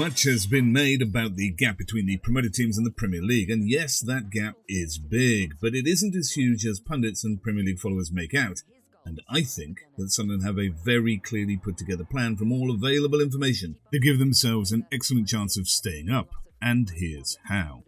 Much has been made about the gap between the promoted teams and the Premier League, and yes, that gap is big, but it isn't as huge as pundits and Premier League followers make out. And I think that Sunderland have a very clearly put together plan from all available information to give themselves an excellent chance of staying up. And here's how.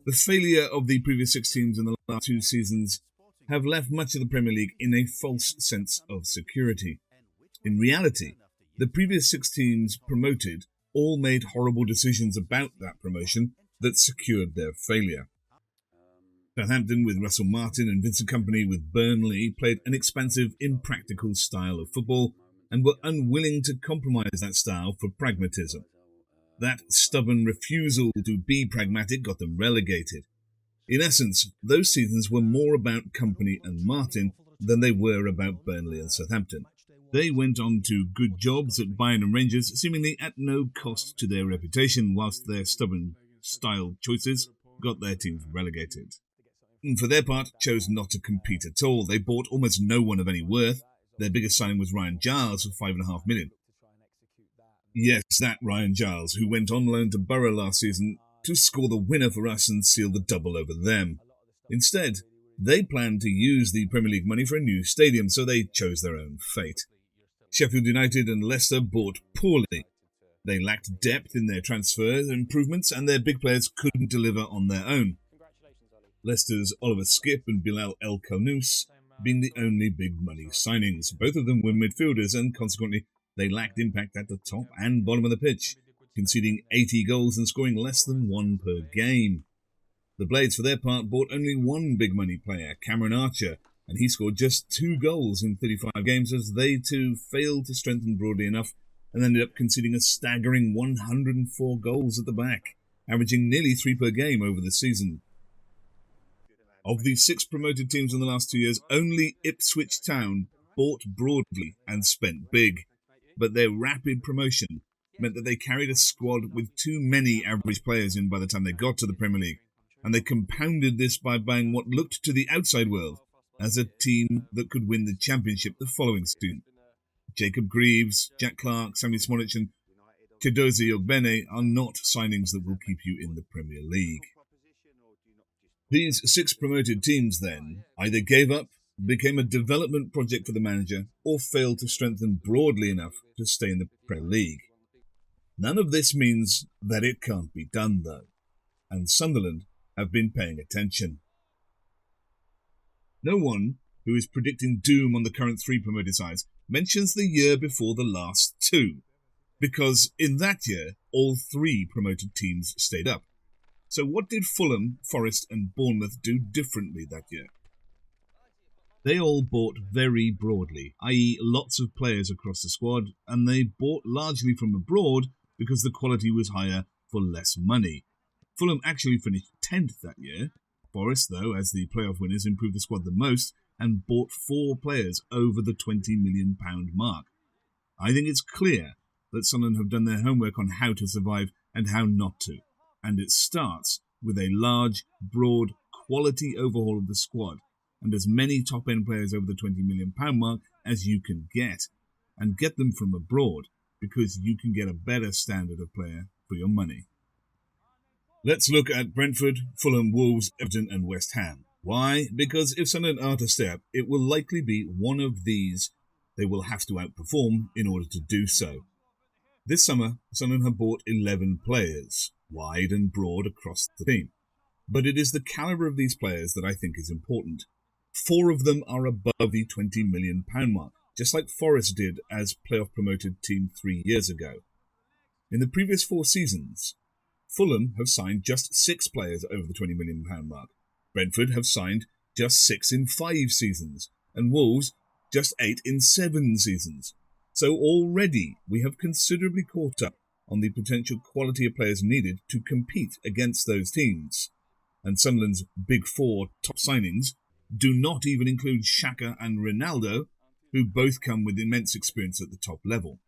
The failure of the previous 6 teams in the last 2 seasons have left much of the Premier League in a false sense of security. In reality, the previous 6 teams promoted all made horrible decisions about that promotion that secured their failure. Southampton with Russell Martin and Vincent Kompany with Burnley played an expansive, impractical style of football and were unwilling to compromise that style for pragmatism. That stubborn refusal to be pragmatic got them relegated. In essence, those seasons were more about Kompany and Martin than they were about Burnley and Southampton. They went on to good jobs at Bayern and Rangers, seemingly at no cost to their reputation, whilst their stubborn style choices got their teams relegated. And for their part, chose not to compete at all. They bought almost no one of any worth. Their biggest signing was Ryan Giles for £5.5 million. Yes, that Ryan Giles, who went on loan to Borough last season to score the winner for us and seal the double over them. Instead, they planned to use the Premier League money for a new stadium, so they chose their own fate. Sheffield United and Leicester bought poorly. They lacked depth in their transfer improvements, and their big players couldn't deliver on their own. Leicester's Oliver Skipp and Bilal El Khanous being the only big money signings. Both of them were midfielders, and consequently, they lacked impact at the top and bottom of the pitch, conceding 80 goals and scoring less than 1 per game. The Blades, for their part, bought only one big money player, Cameron Archer, and he scored just 2 goals in 35 games as they too failed to strengthen broadly enough and ended up conceding a staggering 104 goals at the back, averaging nearly 3 per game over the season. Of the 6 promoted teams in the last 2 years, only Ipswich Town bought broadly and spent big, but their rapid promotion meant that they carried a squad with too many average players in by the time they got to the Premier League, and they compounded this by buying what looked to the outside world as a team that could win the Championship the following season. Jacob Greaves, Jack Clark, Samuel Smollett and Chidozie Ogbene are not signings that will keep you in the Premier League. These 6 promoted teams then either gave up, became a development project for the manager, or failed to strengthen broadly enough to stay in the Premier League. None of this means that it can't be done though, and Sunderland have been paying attention. No one who is predicting doom on the current 3 promoted sides mentions the year before the last 2, because in that year, all 3 promoted teams stayed up. So what did Fulham, Forest and Bournemouth do differently that year? They all bought very broadly, i.e. lots of players across the squad, and they bought largely from abroad because the quality was higher for less money. Fulham actually finished 10th that year. Forest, though, as the playoff winners, improved the squad the most and bought 4 players over the £20 million mark. I think it's clear that Sunderland have done their homework on how to survive and how not to, and it starts with a large, broad, quality overhaul of the squad and as many top-end players over the £20 million mark as you can get, and get them from abroad because you can get a better standard of player for your money. Let's look at Brentford, Fulham, Wolves, Everton and West Ham. Why? Because if Sunderland are to stay up, it will likely be one of these they will have to outperform in order to do so. This summer, Sunderland have bought 11 players, wide and broad across the team. But it is the calibre of these players that I think is important. 4 of them are above the £20 million mark, just like Forest did as playoff promoted team 3 years ago. In the previous 4 seasons, Fulham have signed just 6 players over the £20 million mark. Brentford have signed just 6 in 5 seasons, and Wolves just 8 in 7 seasons. So already we have considerably caught up on the potential quality of players needed to compete against those teams. And Sunderland's big 4 top signings do not even include Xhaka and Ronaldo, who both come with immense experience at the top level.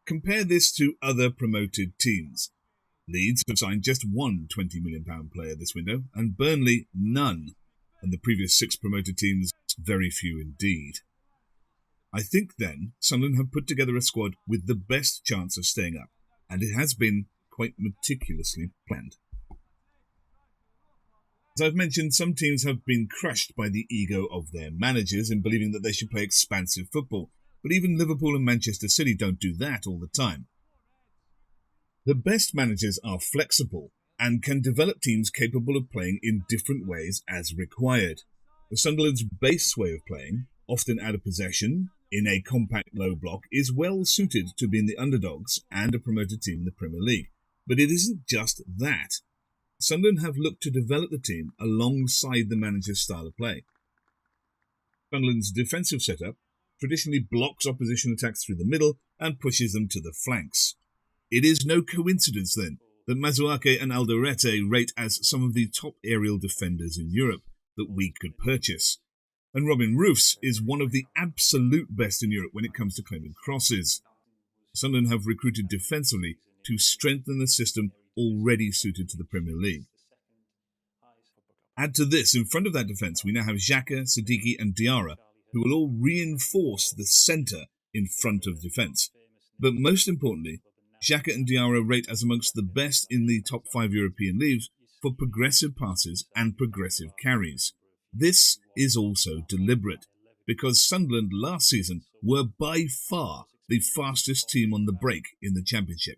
Compare this to other promoted teams. Leeds have signed just 1 £20 million player this window, and Burnley none, and the previous 6 promoted teams very few indeed. I think then Sunderland have put together a squad with the best chance of staying up, and it has been quite meticulously planned. As I've mentioned, some teams have been crushed by the ego of their managers in believing that they should play expansive football, but even Liverpool and Manchester City don't do that all the time. The best managers are flexible and can develop teams capable of playing in different ways as required. Sunderland's base way of playing, often out of possession, in a compact low block, is well suited to being the underdogs and a promoted team in the Premier League. But it isn't just that. Sunderland have looked to develop the team alongside the manager's style of play. Sunderland's defensive setup traditionally blocks opposition attacks through the middle and pushes them to the flanks. It is no coincidence, then, that Mazuake and Alderete rate as some of the top aerial defenders in Europe that we could purchase. And Robin Roofs is one of the absolute best in Europe when it comes to claiming crosses. Sunderland have recruited defensively to strengthen a system already suited to the Premier League. Add to this, in front of that defence, we now have Xhaka, Siddiqui and Diarra, who will all reinforce the centre in front of defence. But most importantly, Xhaka and Diarra rate as amongst the best in the top 5 European leagues for progressive passes and progressive carries. This is also deliberate, because Sunderland last season were by far the fastest team on the break in the Championship,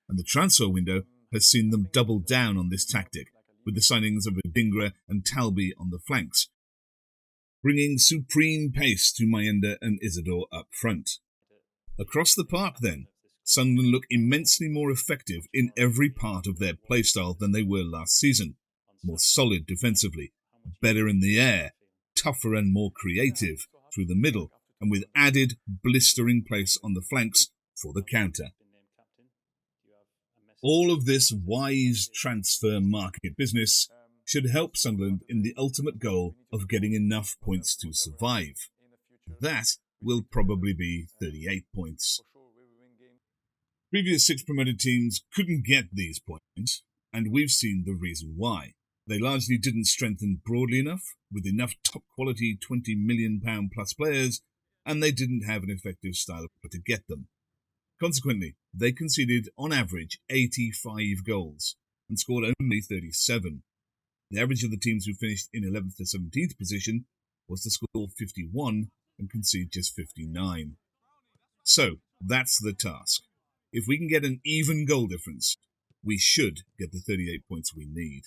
and the transfer window has seen them double down on this tactic, with the signings of Adingra and Talby on the flanks, bringing supreme pace to Mayenda and Isidore up front. Across the park, then, Sunderland look immensely more effective in every part of their playstyle than they were last season. More solid defensively, better in the air, tougher and more creative through the middle, and with added blistering pace on the flanks for the counter. All of this wise transfer market business should help Sunderland in the ultimate goal of getting enough points to survive. That will probably be 38 points. Previous 6 promoted teams couldn't get these points, and we've seen the reason why. They largely didn't strengthen broadly enough, with enough top-quality £20 million plus players, and they didn't have an effective style to get them. Consequently, they conceded, on average, 85 goals, and scored only 37. The average of the teams who finished in 11th to 17th position was to score 51 and concede just 59. So, that's the task. If we can get an even goal difference, we should get the 38 points we need.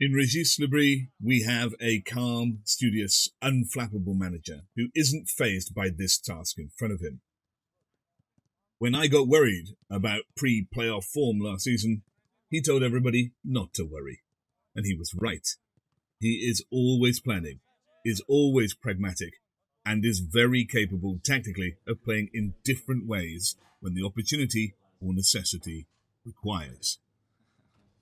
In Régis Le Bris, we have a calm, studious, unflappable manager who isn't fazed by this task in front of him. When I got worried about pre-playoff form last season, he told everybody not to worry. And he was right. He is always planning, is always pragmatic, and is very capable tactically of playing in different ways when the opportunity or necessity requires.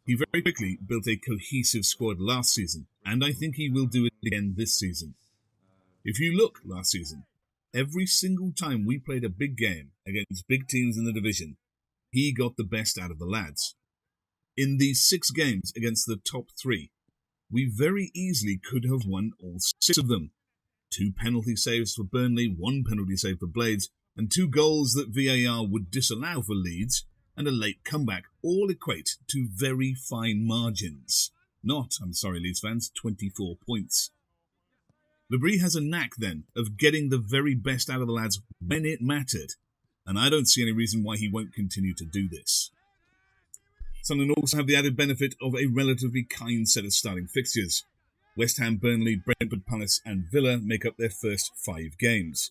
He very quickly built a cohesive squad last season, and I think he will do it again this season. If you look last season, every single time we played a big game against big teams in the division, he got the best out of the lads. In these 6 games against the top 3, we very easily could have won all 6 of them. 2 penalty saves for Burnley, 1 penalty save for Blades, and 2 goals that VAR would disallow for Leeds, and a late comeback all equate to very fine margins. Not, I'm sorry Leeds fans, 24 points. Le Bris has a knack, then, of getting the very best out of the lads when it mattered, and I don't see any reason why he won't continue to do this. Sunderland also have the added benefit of a relatively kind set of starting fixtures. West Ham, Burnley, Brentford, Palace and Villa make up their first 5 games.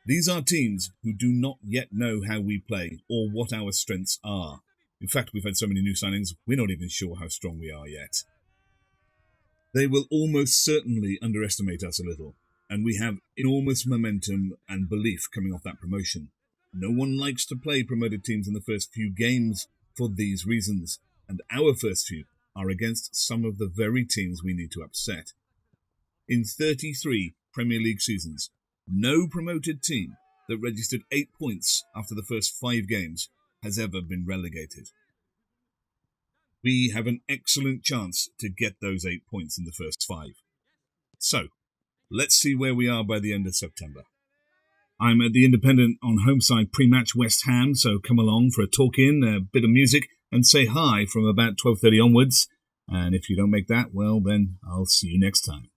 These are teams who do not yet know how we play or what our strengths are. In fact, we've had so many new signings, we're not even sure how strong we are yet. They will almost certainly underestimate us a little, and we have enormous momentum and belief coming off that promotion. No one likes to play promoted teams in the first few games for these reasons, and our first few are against some of the very teams we need to upset. In 33 Premier League seasons, no promoted team that registered 8 points after the first 5 games has ever been relegated. We have an excellent chance to get those 8 points in the first 5. So, let's see where we are by the end of September. I'm at the Independent on home side pre-match West Ham, so come along for a talk-in, a bit of music, and say hi from about 12:30 onwards. And if you don't make that, well, then I'll see you next time.